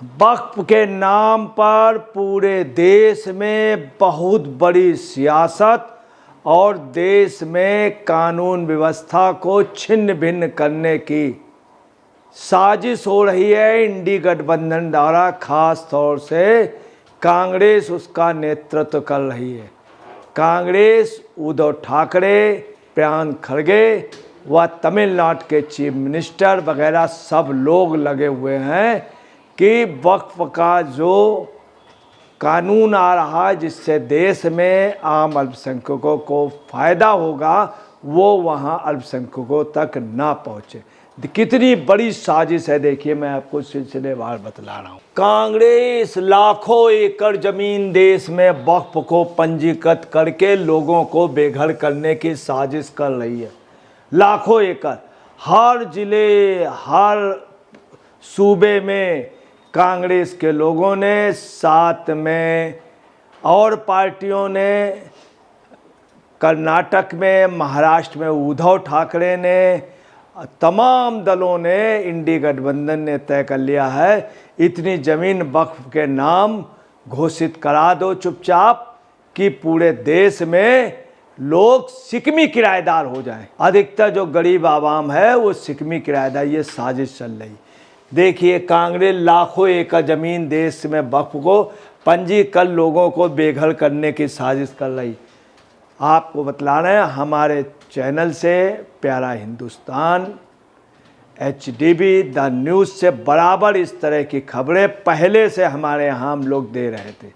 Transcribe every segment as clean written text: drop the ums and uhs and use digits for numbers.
वक्फ के नाम पर पूरे देश में बहुत बड़ी सियासत और देश में कानून व्यवस्था को छिन्न भिन्न करने की साजिश हो रही है इंडी गठबंधन द्वारा। खास तौर से कांग्रेस उसका नेतृत्व कर रही है। कांग्रेस उद्धव ठाकरे, प्रियंका खड़गे व तमिलनाडु के चीफ मिनिस्टर वगैरह सब लोग लगे हुए हैं कि वक्फ का जो कानून आ रहा है जिससे देश में आम अल्पसंख्यकों को फ़ायदा होगा वो वहाँ अल्पसंख्यकों तक ना पहुँचे। कितनी बड़ी साजिश है देखिए, मैं आपको सिलसिलेवार बतला रहा हूँ। कांग्रेस लाखों एकड़ जमीन देश में वक्फ को पंजीकृत करके लोगों को बेघर करने की साजिश कर रही है। लाखों एकड़, हर जिले हर सूबे में कांग्रेस के लोगों ने, साथ में और पार्टियों ने, कर्नाटक में, महाराष्ट्र में उद्धव ठाकरे ने, तमाम दलों ने, इंडी गठबंधन ने तय कर लिया है इतनी ज़मीन वक्फ के नाम घोषित करा दो चुपचाप कि पूरे देश में लोग सिकमी किराएदार हो जाएं। अधिकतर जो गरीब आवाम है वो सिकमी किराएदार, ये साजिश चल रही। देखिए, कांग्रेस लाखों एकड़ ज़मीन देश में वक्फ को पंजीकृत लोगों को बेघर करने की साजिश कर रही। आपको बतला रहे हैं हमारे चैनल से, प्यारा हिंदुस्तान, HDB, द न्यूज़ से बराबर इस तरह की खबरें पहले से हमारे यहाँ हम लोग दे रहे थे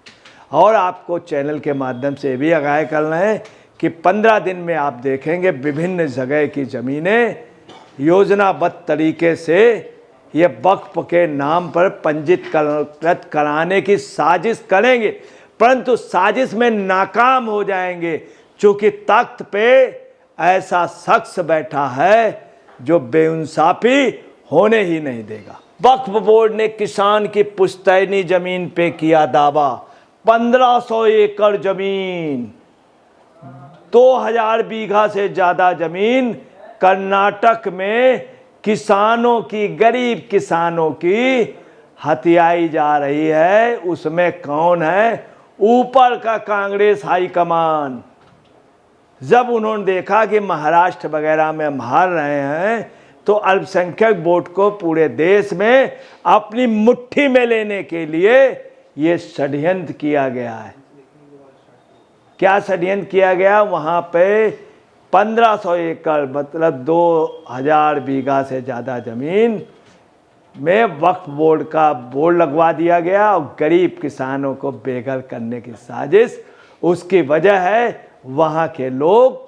और आपको चैनल के माध्यम से भी आगाह कर रहे हैं कि 15 दिन में आप देखेंगे विभिन्न जगह की ज़मीनें योजनाबद्ध तरीके से ये वक्फ के नाम पर पंजीकृत कराने की साजिश करेंगे, परंतु साजिश में नाकाम हो जाएंगे क्योंकि तख्त पे ऐसा शख्स बैठा है जो बेइंसाफी होने ही नहीं देगा। वक्फ बोर्ड ने किसान की पुश्तैनी जमीन पे किया दावा। 1500 एकड़ जमीन, 2000 बीघा से ज़्यादा ज़मीन कर्नाटक में किसानों की, गरीब किसानों की हथियाई जा रही है। उसमें कौन है? ऊपर का कांग्रेस हाईकमान। जब उन्होंने देखा कि महाराष्ट्र वगैरह में हम हार रहे हैं तो अल्पसंख्यक वोट को पूरे देश में अपनी मुट्ठी में लेने के लिए ये षड्यंत्र किया गया है। क्या षड्यंत्र किया गया? वहाँ पे 1500 एकड़ मतलब 2000 बीघा से ज़्यादा ज़मीन में वक्फ बोर्ड का बोर्ड लगवा दिया गया और गरीब किसानों को बेघर करने की साजिश। उसकी वजह है वहाँ के लोग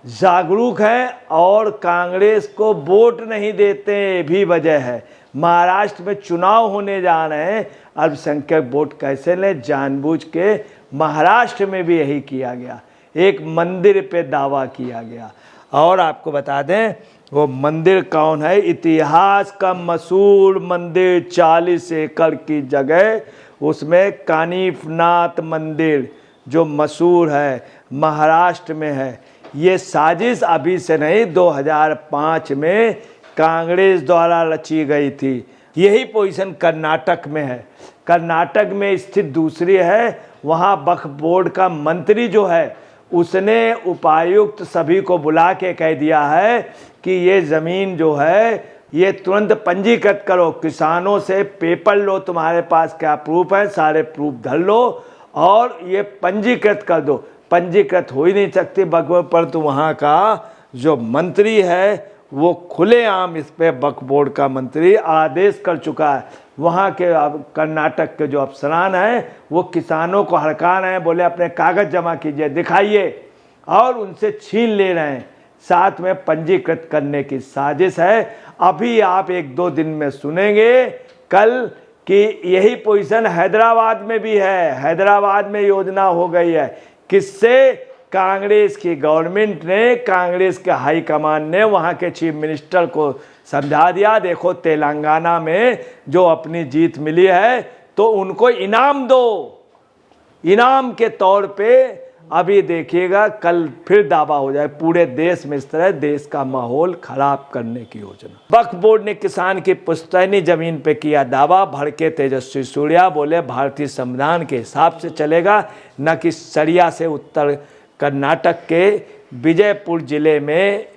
जागरूक हैं और कांग्रेस को वोट नहीं देते भी वजह है। महाराष्ट्र में चुनाव होने जा रहे हैं, अल्पसंख्यक वोट कैसे लें, जानबूझ के महाराष्ट्र में भी यही किया गया। एक मंदिर पे दावा किया गया और आपको बता दें वो मंदिर कौन है? इतिहास का मशहूर मंदिर, 40 एकड़ की जगह, उसमें कानिफनाथ मंदिर जो मशहूर है, महाराष्ट्र में है। ये साजिश अभी से नहीं, 2005 में कांग्रेस द्वारा रची गई थी। यही पोजीशन कर्नाटक में है। कर्नाटक में स्थित दूसरी है, वहाँ वक्फ बोर्ड का मंत्री जो है उसने उपायुक्त सभी को बुला के कह दिया है कि ये ज़मीन जो है ये तुरंत पंजीकृत करो, किसानों से पेपर लो, तुम्हारे पास क्या प्रूफ है, सारे प्रूफ धर लो और ये पंजीकृत कर दो। पंजीकृत हो ही नहीं सकती वक्फ पर, तो वहाँ का जो मंत्री है वो खुलेआम इस पे वक्फ बोर्ड का मंत्री आदेश कर चुका है। वहाँ के कर्नाटक के जो अफसरान हैं वो किसानों को हड़का रहे हैं, बोले अपने कागज़ जमा कीजिए, दिखाइए, और उनसे छीन ले रहे हैं। साथ में पंजीकृत करने की साजिश है। अभी आप 1-2 दिन में सुनेंगे कल कि यही पोजीशन हैदराबाद में भी है। हैदराबाद में योजना हो गई है। किससे? कांग्रेस की गवर्नमेंट ने, कांग्रेस के हाईकमान ने वहाँ के चीफ मिनिस्टर को समझा दिया, देखो तेलंगाना में जो अपनी जीत मिली है तो उनको इनाम दो। इनाम के तौर पे अभी देखिएगा कल फिर दावा हो जाए पूरे देश में, इस तरह देश का माहौल खराब करने की योजना। वक्फ बोर्ड ने किसान की पुश्तैनी जमीन पे किया दावा, भड़के तेजस्वी सूर्या, बोले भारतीय संविधान के हिसाब से चलेगा न कि सरिया से। उत्तर कर्नाटक के विजयपुर जिले में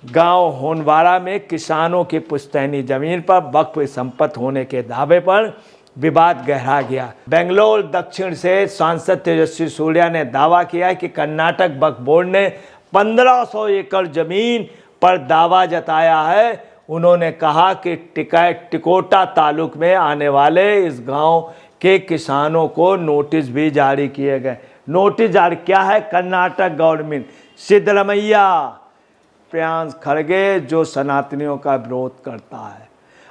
गांव होनवाड़ा में किसानों की पुश्तैनी जमीन पर वक्फ संपत्ति होने के दावे पर विवाद गहरा गया। बेंगलोर दक्षिण से सांसद तेजस्वी सूर्या ने दावा किया कि कर्नाटक वक्फ बोर्ड ने 1500 एकड़ जमीन पर दावा जताया है। उन्होंने कहा कि टिकोटा तालुक में आने वाले इस गांव के किसानों को नोटिस भी जारी किए गए। नोटिस जारी क्या है? कर्नाटक गवर्नमेंट, सिद्धरमैया, प्रियांश खड़गे जो सनातनियों का विरोध करता है।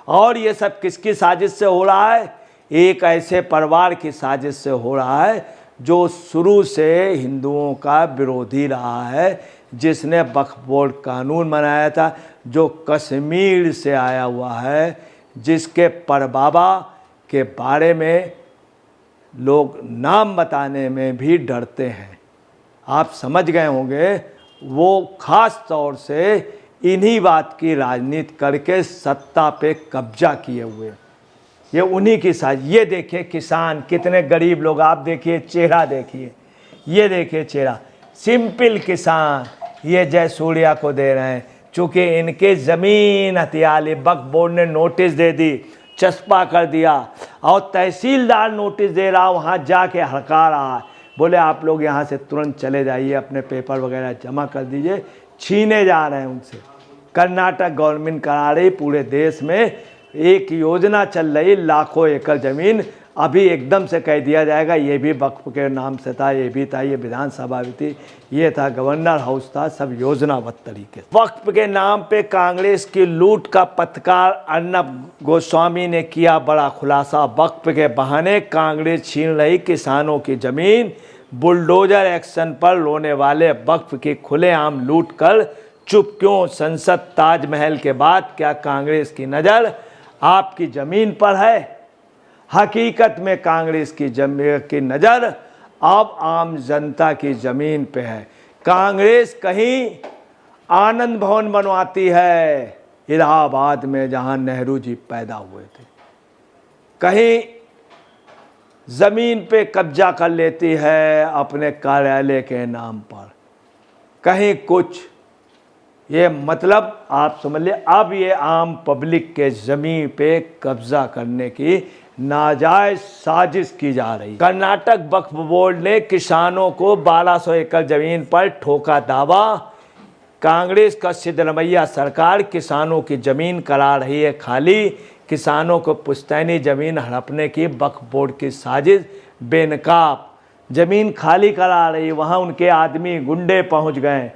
और ये सब किसकी साजिश से हो रहा है? एक ऐसे परिवार की साजिश से हो रहा है जो शुरू से हिंदुओं का विरोधी रहा है, जिसने वक्फ बोर्ड कानून बनाया था जो कश्मीर से आया हुआ है, जिसके परबाबा के बारे में लोग नाम बताने में भी डरते हैं। आप समझ गए होंगे, वो खास तौर से इन्हीं बात की राजनीति करके सत्ता पे कब्जा किए हुए, ये उन्हीं की साजिश। ये देखिए किसान कितने गरीब लोग, आप देखिए चेहरा देखिए, ये देखिए चेहरा, सिंपल किसान ये जय सूर्या को दे रहे हैं। चूँकि इनके ज़मीन हथियाली वक्फ बोर्ड ने नोटिस दे दी, चस्पा कर दिया, और तहसीलदार नोटिस दे रहा, वहाँ जाके हड़का रहा है, बोले आप लोग यहाँ से तुरंत चले जाइए, अपने पेपर वगैरह जमा कर दीजिए। छीने जा रहे हैं उनसे। कर्नाटक गवर्नमेंट करा रही, पूरे देश में एक योजना चल रही, लाखों एकड़ ज़मीन अभी एकदम से कह दिया जाएगा ये भी वक्फ के नाम से था, ये भी था, ये विधानसभा भी थी, ये था गवर्नर हाउस था, सब योजनाबद्ध तरीके से। वक्फ के नाम पे कांग्रेस की लूट का पत्रकार अर्नब गोस्वामी ने किया बड़ा खुलासा। वक्फ के बहाने कांग्रेस छीन रही किसानों की जमीन, बुलडोजर एक्शन पर रोने वाले वक्फ की खुलेआम लूट कर चुप क्यों? संसद ताजमहल के बाद क्या कांग्रेस की नज़र आपकी ज़मीन पर है? हकीकत में कांग्रेस की नज़र अब आम जनता की ज़मीन पे है। कांग्रेस कहीं आनंद भवन बनवाती है इलाहाबाद में, जहां नेहरू जी पैदा हुए थे, कहीं ज़मीन पे कब्जा कर लेती है अपने कार्यालय के नाम पर, कहीं कुछ। ये मतलब आप समझ लिए, अब ये आम पब्लिक के ज़मीन पे कब्जा करने की नाजायज साजिश की जा रही। कर्नाटक वक्फ बोर्ड ने किसानों को 1200 एकड़ जमीन पर ठोका दावा। कांग्रेस का सिद्धरमैया सरकार किसानों की जमीन करा रही है खाली। किसानों को पुश्तैनी जमीन हड़पने की वक्फ बोर्ड की साजिश बेनकाब। जमीन खाली करा रही, वहां उनके आदमी गुंडे पहुंच गए,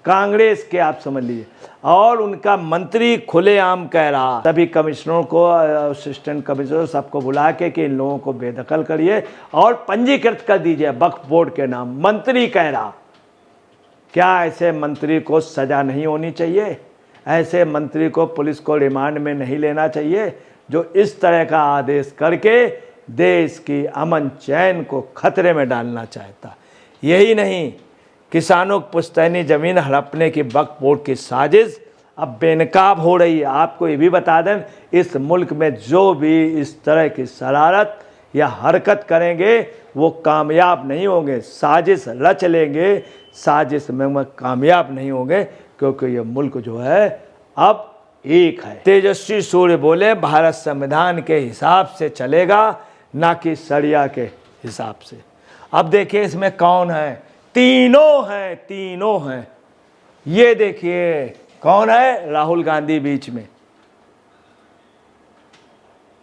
कांग्रेस के आप समझ लीजिए, और उनका मंत्री खुलेआम कह रहा सभी कमिश्नरों को, असिस्टेंट कमिश्नर सबको बुला के कि इन लोगों को बेदखल करिए और पंजीकृत कर दीजिए वक्फ बोर्ड के नाम। मंत्री कह रहा, क्या ऐसे मंत्री को सजा नहीं होनी चाहिए? ऐसे मंत्री को पुलिस को रिमांड में नहीं लेना चाहिए जो इस तरह का आदेश करके देश की अमन चैन को खतरे में डालना चाहता। यही नहीं, किसानों को पुश्तैनी जमीन हड़पने की वक्फ बोर्ड की साजिश अब बेनकाब हो रही है। आपको ये भी बता दें, इस मुल्क में जो भी इस तरह की शरारत या हरकत करेंगे वो कामयाब नहीं होंगे। साजिश रच लेंगे, साजिश में कामयाब नहीं होंगे, क्योंकि ये मुल्क जो है अब एक है। तेजस्वी सूर्य बोले भारत संविधान के हिसाब से चलेगा, ना कि सरिया के हिसाब से। अब देखिए इसमें कौन है? तीनों हैं। ये देखिए कौन है? राहुल गांधी बीच में।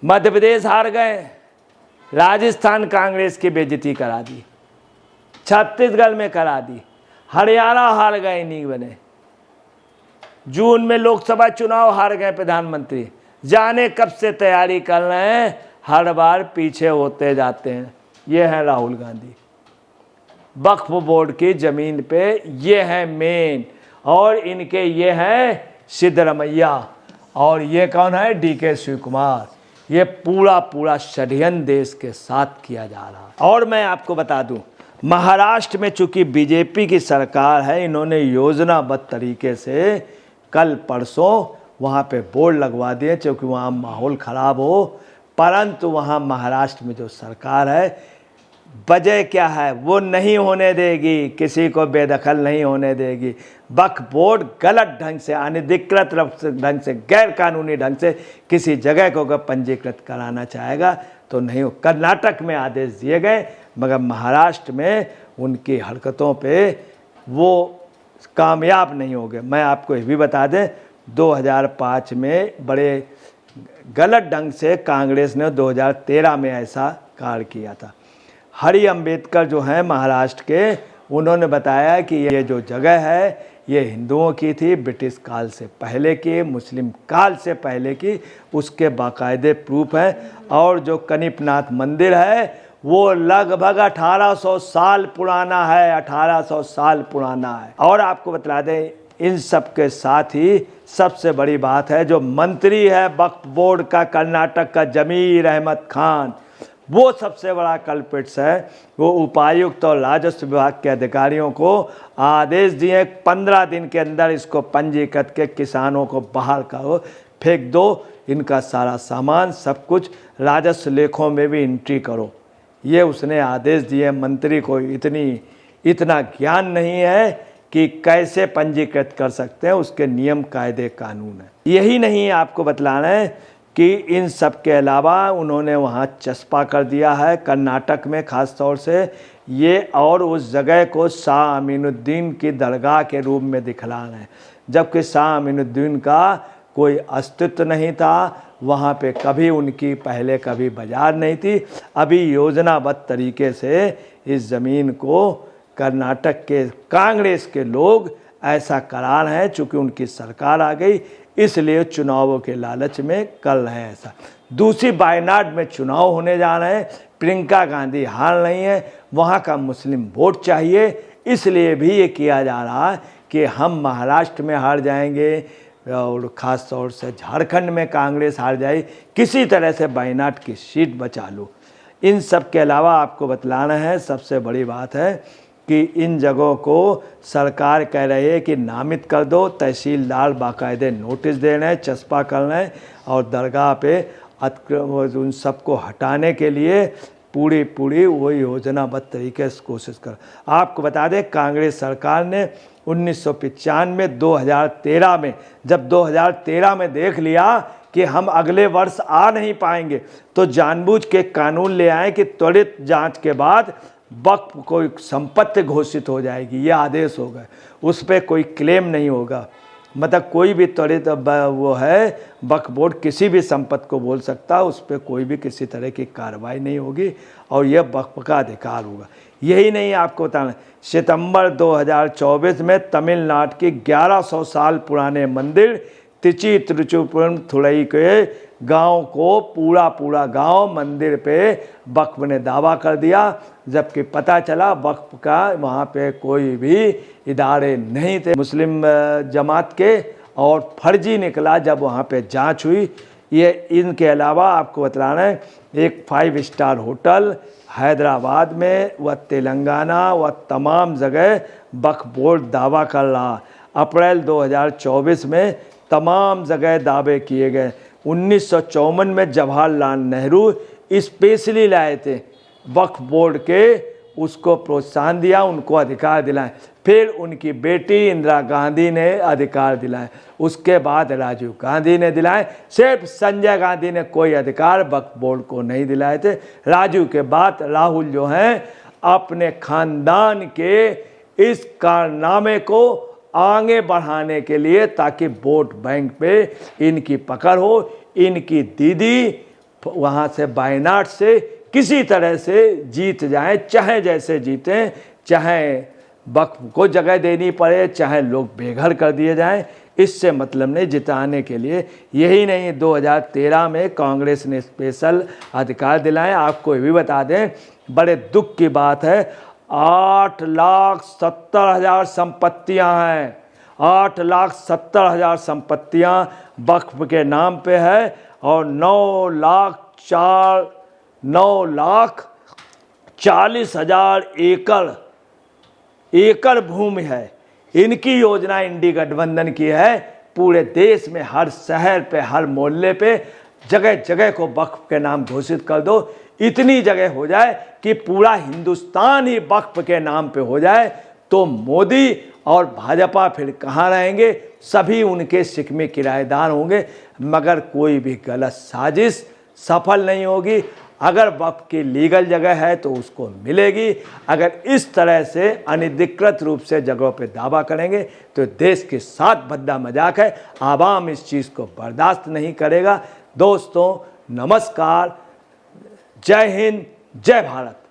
मध्य प्रदेश हार गए, राजस्थान कांग्रेस की बेइज्जती करा दी, छत्तीसगढ़ में करा दी, हरियाणा हार गए, नहीं बने। जून में लोकसभा चुनाव हार गए प्रधानमंत्री, जाने कब से तैयारी कर रहे हैं, हर बार पीछे होते जाते हैं। ये है राहुल गांधी। वक्फ बोर्ड की ज़मीन पे ये है मेन, और इनके ये हैं सिद्धरमैया, और ये कौन है? DK शिव कुमार। ये पूरा षड्यंत्र देश के साथ किया जा रहा है। और मैं आपको बता दूं, महाराष्ट्र में चूंकि बीजेपी की सरकार है, इन्होंने योजनाबद्ध तरीके से कल परसों वहाँ पे बोर्ड लगवा दिए, क्योंकि वहाँ माहौल ख़राब हो। परंतु वहाँ महाराष्ट्र में जो सरकार है, वजह क्या है, वो नहीं होने देगी, किसी को बेदखल नहीं होने देगी। वक्फ बोर्ड गलत ढंग से, अनधिकृत ढंग से, गैर कानूनी ढंग से किसी जगह को अगर पंजीकृत कराना चाहेगा तो नहीं हो। कर्नाटक में आदेश दिए गए, मगर महाराष्ट्र में उनकी हरकतों पे वो कामयाब नहीं हो गए। मैं आपको ये भी बता दें, 2005 में बड़े गलत ढंग से कांग्रेस ने 2013 में ऐसा कार्य किया था। हरि अम्बेडकर जो हैं महाराष्ट्र के, उन्होंने बताया कि ये जो जगह है ये हिंदुओं की थी, ब्रिटिश काल से पहले की, मुस्लिम काल से पहले की, उसके बाकायदे प्रूफ हैं। और जो कनिपनाथ मंदिर है वो लगभग 1800 साल पुराना है, 1800 साल पुराना है। और आपको बता दें, इन सब के साथ ही सबसे बड़ी बात है, जो मंत्री है वक्फ बोर्ड का कर्नाटक का, जमीर अहमद खान, वो सबसे बड़ा कल्प्रिट्स है। वो उपायुक्त और राजस्व विभाग के अधिकारियों को आदेश दिए 15 दिन के अंदर इसको पंजीकृत के किसानों को बाहर करो, फेंक दो, इनका सारा सामान सब कुछ राजस्व लेखों में भी एंट्री करो। ये उसने आदेश दिए। मंत्री को इतना ज्ञान नहीं है कि कैसे पंजीकृत कर सकते हैं, उसके नियम कायदे कानून है। यही नहीं, आपको बतलाना है कि इन सब के अलावा उन्होंने वहाँ चस्पा कर दिया है कर्नाटक में ख़ास तौर से ये, और उस जगह को शाह अमीनुद्दीन की दरगाह के रूप में दिखलाना है, जबकि शाह अमीनुद्दीन का कोई अस्तित्व नहीं था वहाँ पे, कभी उनकी पहले कभी बाजार नहीं थी। अभी योजनाबद्ध तरीके से इस ज़मीन को कर्नाटक के कांग्रेस के लोग ऐसा करा रहे हैं, चूँकि उनकी सरकार आ गई इसलिए चुनावों के लालच में कर रहे हैं ऐसा। दूसरी, वायनाड में चुनाव होने जा रहे हैं, प्रियंका गांधी हार रही हैं, वहाँ का मुस्लिम वोट चाहिए, इसलिए भी ये किया जा रहा है कि हम महाराष्ट्र में हार जाएंगे और ख़ास तौर से झारखंड में कांग्रेस हार जाए, किसी तरह से वायनाड की सीट बचा लो। इन सब के अलावा आपको बतलाना है, सबसे बड़ी बात है कि इन जगहों को सरकार कह रही है कि नामित कर दो, तहसीलदार बाकायदे नोटिस दे रहे हैं, चस्पा कर रहे हैं, और दरगाह पे उन सबको हटाने के लिए पूरी वो योजनाबद्ध तरीके से कोशिश कर। आपको बता दें, कांग्रेस सरकार ने 1995 2013 में, जब 2013 में देख लिया कि हम अगले वर्ष आ नहीं पाएंगे, तो जानबूझ के कानून ले आए कि त्वरित जांच के बाद वक्फ कोई संपत्ति घोषित हो जाएगी, ये आदेश होगा, उस पर कोई क्लेम नहीं होगा। मतलब कोई भी त्वरित वो है, वक्फ बोर्ड किसी भी संपत्ति को बोल सकता है, उस पर कोई भी किसी तरह की कार्रवाई नहीं होगी और यह वक्फ का अधिकार होगा। यही नहीं, आपको बताना, सितंबर 2024 में तमिलनाडु की 1100 साल पुराने मंदिर तिची तिरुचुपुरम थुरई के गांव को पूरा गांव मंदिर पे वक्फ ने दावा कर दिया, जबकि पता चला वक्फ का वहाँ पे कोई भी इदारे नहीं थे मुस्लिम जमात के, और फर्जी निकला जब वहाँ पे जांच हुई। ये इनके अलावा आपको बतलाना है, एक 5 स्टार होटल हैदराबाद में व तेलंगाना व तमाम जगह वक्फ बोर्ड दावा कर रहा। अप्रैल 2024 में तमाम जगह दावे किए गए। 1954 में जवाहरलाल नेहरू स्पेशली लाए थे वक्फ बोर्ड के, उसको प्रोत्साहन दिया, उनको अधिकार दिलाए। फिर उनकी बेटी इंदिरा गांधी ने अधिकार दिलाए, उसके बाद राजीव गांधी ने दिलाए। सिर्फ संजय गांधी ने कोई अधिकार वक्फ बोर्ड को नहीं दिलाए थे। राजीव के बाद राहुल जो हैं, अपने खानदान के इस कारनामे को आगे बढ़ाने के लिए, ताकि वोट बैंक पे इनकी पकड़ हो, इनकी दीदी वहाँ से वायनाड से किसी तरह से जीत जाएं, चाहे जैसे जीतें, चाहे वक्फ को जगह देनी पड़े, चाहे लोग बेघर कर दिए जाएं, इससे मतलब नहीं, जिताने के लिए। यही नहीं, 2013 में कांग्रेस ने स्पेशल अधिकार दिलाए। आपको ये भी बता दें, बड़े दुख की बात है, 8,70,000 संपत्तियां हैं, 8,70,000 संपत्तियां वक्फ के नाम पे है, और 9 लाख 40,000 एकड़ भूमि है। इनकी योजना इंडी गठबंधन की है। पूरे देश में हर शहर पे, हर मोहल्ले पे, जगह जगह को वक्फ के नाम घोषित कर दो। इतनी जगह हो जाए कि पूरा हिंदुस्तान ही वक्फ के नाम पे हो जाए, तो मोदी और भाजपा फिर कहाँ रहेंगे? सभी उनके शिकमे किराएदार होंगे, मगर कोई भी गलत साजिश सफल नहीं होगी। अगर वक्फ की लीगल जगह है तो उसको मिलेगी। अगर इस तरह से अनधिकृत रूप से जगहों पे दावा करेंगे तो देश के साथ भद्दा मजाक है। आवाम इस चीज़ को बर्दाश्त नहीं करेगा। दोस्तों नमस्कार, जय हिंद, जय भारत।